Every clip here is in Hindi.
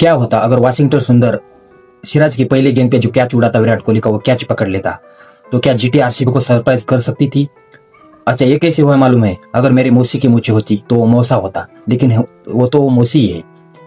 क्या होता अगर वाशिंगटन सुंदर सिराज की पहले गेंद पे जो कैच उड़ाता विराट कोहली का, वो कैच पकड़ लेता, तो क्या जीटी आरसीबी को सरप्राइज कर सकती थी? अच्छा, ये कैसे हुआ मालूम है? अगर मेरी मौसी की मूछें होती तो वो मौसा होता, लेकिन वो तो मौसी है।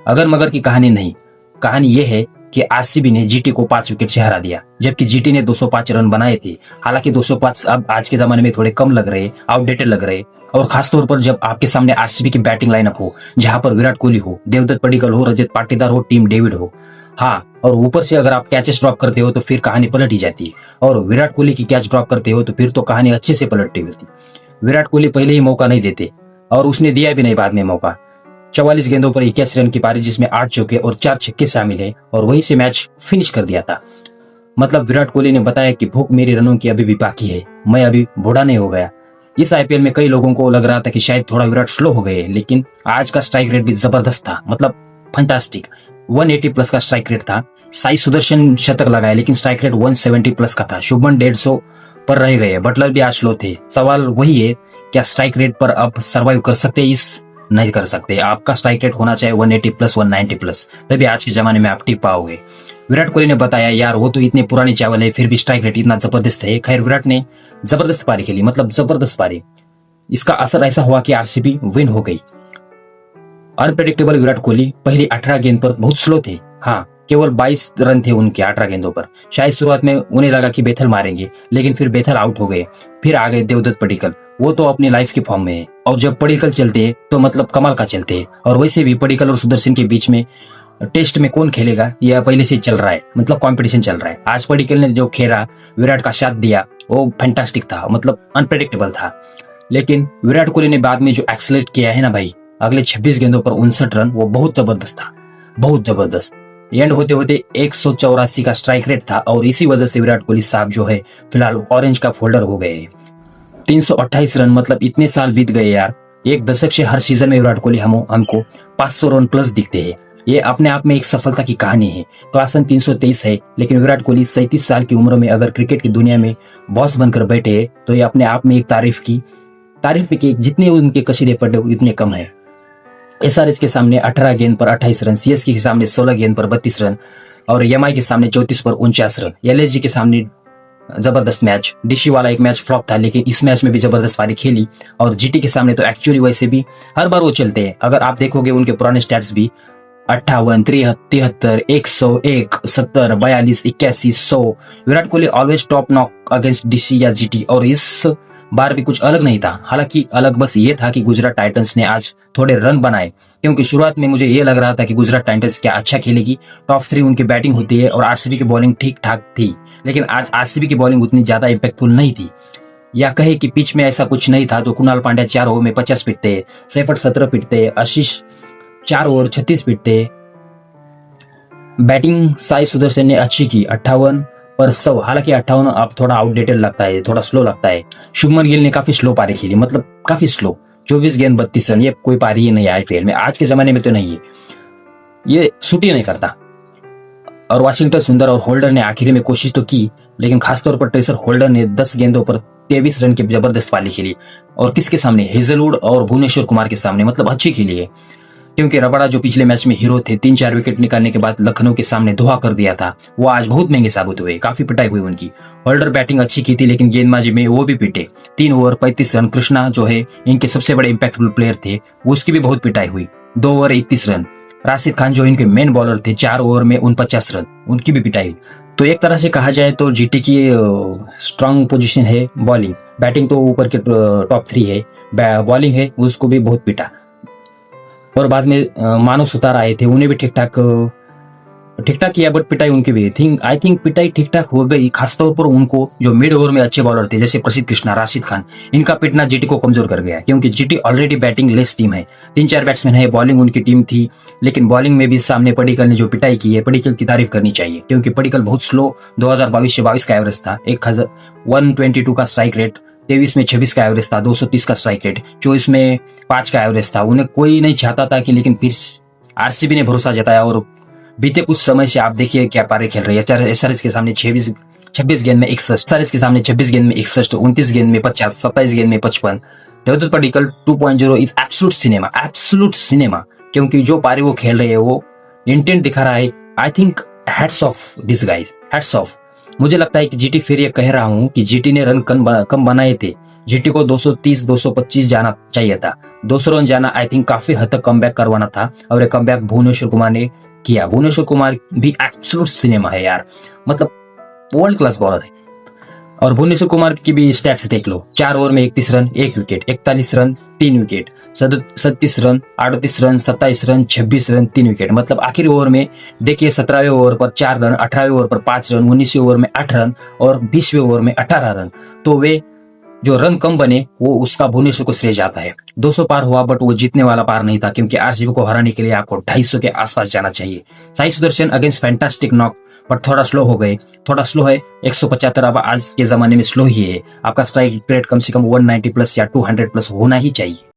अगर मगर की कहानी नहीं, कहानी ये है कि आरसीबी ने जीटी को 5 विकेट से हरा दिया, जबकि जीटी ने 205 रन बनाए थे। हालांकि 205 अब आज के जमाने में थोड़े कम लग रहे, आउटडेटेड लग रहे, और खासतौर पर जब आपके सामने आरसीबी की बैटिंग लाइनअप हो, जहां पर विराट कोहली हो, देवदत्त पडिक्कल हो, रजत पाटीदार हो, टीम डेविड हो। हाँ, और ऊपर से अगर आप कैचेस ड्रॉप करते हो तो फिर कहानी पलट ही जाती है, और विराट कोहली की कैच ड्रॉप करते हो तो फिर तो कहानी अच्छे से पलटती होती। विराट कोहली पहले ही मौका नहीं देते, और उसने दिया भी नहीं बाद में मौका। 44 गेंदों पर 21 रन की पारी, जिसमें 8 चौके और 4 छक्के शामिल है, और वहीं से मैच फिनिश कर दिया था। मतलब विराट कोहली ने बताया कि भूख मेरी रनों की अभी भी बाकी है, मैं अभी बूढ़ा नहीं हो गया। इस आईपीएल में कई लोगों को लग रहा था कि शायद थोड़ा विराट स्लो हो गए, लेकिन आज का स्ट्राइक रेट भी जबरदस्त था, मतलब फंटास्टिक। 180 प्लस का स्ट्राइक रेट था। साई सुदर्शन शतक लगाया, लेकिन स्ट्राइक रेट 170 प्लस का था। शुभमन 150 पर रह गए, बटलर भी आज स्लो थे। सवाल वही है, क्या स्ट्राइक रेट पर अब सर्वाइव कर सकते? इस नहीं कर सकते। आपका स्ट्राइक रेट होना चाहिए 180 प्लस 190 प्लस, तभी आज के जमाने में आप टिक पाओगे। विराट कोहली ने बताया, यार वो तो इतने पुराने चावल है, फिर भी स्ट्राइक रेट इतना जबरदस्त है। खैर, विराट ने जबरदस्त पारी खेली, मतलब जबरदस्त पारी। इसका असर ऐसा हुआ कि आरसीबी विन हो गई। अनप्रेडिक्टेबल विराट कोहली पहली 18 गेंद पर बहुत स्लो थे। हाँ, केवल 22 रन थे उनके 18 गेंदों पर। शायद शुरुआत में उन्हें लगा कि बेथल मारेंगे, लेकिन फिर बेथल आउट हो गए। फिर आ गए देवदत्त पडिक्कल, वो तो अपनी लाइफ की फॉर्म में है, और जब पडिक्कल चलते हैं तो मतलब कमाल का चलते हैं। और वैसे भी पडिक्कल और सुदर्शन के बीच में टेस्ट में कौन खेलेगा यह पहले से चल रहा है, मतलब कंपटीशन चल रहा है। आज पडिक्कल ने जो खेला, विराट का साथ दिया, वो फैंटास्टिक था, मतलब अनप्रेडिक्टेबल था। लेकिन विराट कोहली ने बाद में जो एक्सलेट किया है ना भाई, अगले 26 गेंदों पर 59 रन, वो बहुत जबरदस्त था, बहुत जबरदस्त। एंड होते होते 184 का स्ट्राइक रेट था, और इसी वजह से विराट कोहली साहब जो है फिलहाल ऑरेंज का फोल्डर हो गए। 328 रन, मतलब इतने साल बीत गए यार। एक दशक से हर सीजन में विराट कोहली हमको 500 रन प्लस दिखते हैं। ये अपने आप में एक सफलता की कहानी है। क्लासन 323 है, लेकिन विराट कोहली 37 साल की उम्र में अगर क्रिकेट की दुनिया में बॉस बनकर बैठे, तो ये अपने आप में एक तारीफ की जितने उनके कसीदे पढ़े उतने कम है। एसआरएच के सामने 18 गेंद पर 28 रन, सीएसके के सामने 16 गेंद पर 32 रन, और एमआई के सामने 34 पर 49 रन। एलएसजी के सामने जबरदस्त मैच। डीसी वाला एक मैच फ्लॉप था, लेकिन इस मैच में भी जबरदस्त पारी खेली। और जीटी के सामने तो एक्चुअली वैसे भी हर बार वो चलते हैं। अगर आप देखोगे उनके पुराने स्टैट्स भी 58, 73, 101, 70, 42, 81, 100, Virat Kohli always top knock against DC या जीटी। और इस बार भी कुछ अलग नहीं था। हालांकि अलग बस ये था कि गुजरात टाइटंस ने आज थोड़े रन बनाए, क्योंकि शुरुआत में मुझे ये लग रहा था कि गुजरात टाइटंस क्या अच्छा खेलेगी, टॉप 3 उनकी बैटिंग होती है, और आरसीबी की बॉलिंग ठीक ठाक थी। लेकिन आज आरसीबी की बॉलिंग उतनी ज्यादा इंपैक्टफुल नहीं थी, या कहे कि पिच में ऐसा कुछ नहीं था। तो कुणाल पांड्या 4 ओवर में 50 पीटते, सैफट 17 पीटते, आशीष 4 ओवर 36 पीटते। बैटिंग साई सुदर्शन ने अच्छी की, 58 पर 100। हालांकि 58 अब थोड़ा आउटडेटेड लगता है, थोड़ा स्लो लगता है। शुभमन गिल ने काफी स्लो पारी खेली, मतलब काफी स्लो। 24 गेंद 32 रन, ये कोई पारी ही नहीं है आईपीएल में, आज के जमाने में तो नहीं है, ये सूट ही नहीं करता। और वाशिंगटन सुंदर और होल्डर ने आखिर में कोशिश तो की, लेकिन खासतौर पर ट्रेसर होल्डर ने 10 गेंदों पर 23 रन की जबरदस्त पारी खेली। और किसके सामने? हेजलवुड और भुवनेश्वर कुमार के सामने, मतलब अच्छी खेली है। क्योंकि रबाडा जो पिछले मैच में हीरो थे, 3-4 विकेट निकालने के बाद लखनऊ के सामने धोखा कर दिया था, वो आज बहुत महंगे साबित हुए, काफी पिटाई हुई उनकी। होल्डर बैटिंग अच्छी की थी, लेकिन गेंदबाजी में वो भी पिटे। 3 ओवर 35 रन। कृष्णा जो है इनके सबसे बड़े इंपैक्टफुल प्लेयर थे, उसकी भी बहुत पिटाई हुई। 2 ओवर 31 रन। राशिद खान जो इनके मेन बॉलर थे, 4 ओवर में 49 रन, उनकी भी पिटाई हुई। तो एक तरह से कहा जाए तो जीटी की स्ट्रांग पोजीशन है बॉलिंग। बैटिंग तो ऊपर के टॉप 3 है, बॉलिंग है उसको भी बहुत पिटा। और बाद में मानव सुतार आए थे, उन्हें भी ठीक ठाक किया, बट पिटाई उनकी भी आई थिंक पिटाई ठीक ठाक हो गई। खासतौर पर उनको जो मिड ओवर में अच्छे बॉलर थे, जैसे प्रसिद्ध कृष्णा, राशिद खान, इनका पिटना जीटी को कमजोर कर गया, क्योंकि GT already batting less team है। 3-4 बैट्समैन है, बॉलिंग उनकी टीम थी, लेकिन बॉलिंग में भी सामने पडिक्कल ने जो पिटाई की है, पडिक्कल की तारीफ करनी चाहिए, क्योंकि पडिक्कल बहुत स्लो 2022 से 22 का एवरेज था, 122 का स्ट्राइक रेट, 23 में 26 का एवरेज था, 230 का स्ट्राइक रेट, 24 में 5 का एवरेज था। उन्हें कोई नहीं चाहता था कि, लेकिन फिर आरसीबी ने भरोसा जताया, और बीते कुछ समय से आप देखिए क्या पारी खेल रही है। एसआरएच के सामने 26 गेंद में 61, एसआरएच के सामने 26 गेंद में 61, 29 गेंद में 50, 27 गेंद में 55। Devdutt Padikkal 2.0 is absolute cinema, क्योंकि जो पारी वो खेल रहे हैं वो इंटेंट दिखा रहा है। I think hats off this guys, hats off. मुझे लगता है कि जीटी फिर ये कह रहा हूं कि जीटी ने रन कम बनाए थे। जीटी को 230 225 जाना चाहिए था, 200 रन जाना आई थिंक काफी हद तक कमबैक करवाना था, और ये कमबैक भुवनेश्वर कुमार ने किया। भुवनेश्वर कुमार भी एब्सोल्यूट सिनेमा है यार, मतलब वर्ल्ड क्लास बॉलर है। और भुवनेश्वर कुमार की भी स्टैट्स देख लो, 4 ओवर में 31 run 1 wicket, 41 run 3 wicket, 37 run 38 run 27 run 26 run 3 wicket. मतलब आखिरी ओवर में देखिए 17वें ओवर पर 4 रन, 18वें ओवर पर 5 रन, 19वें ओवर में 8 रन और 20वें ओवर में 18 रन। तो वे जो रन कम बने वो उसका भुवनेश्वर को श्रेय जाता है। 200 पार हुआ बट वो जीतने वाला पार नहीं था, क्योंकि आरसीबी को हराने के लिए आपको 250 के आसपास जाना चाहिए। Sai Sudarshan against fantastic knock, but थोड़ा स्लो हो गए, थोड़ा स्लो है। 175 अब आज के जमाने में स्लो ही है। आपका स्ट्राइक रेट कम से कम 190 प्लस या 200 प्लस होना ही चाहिए।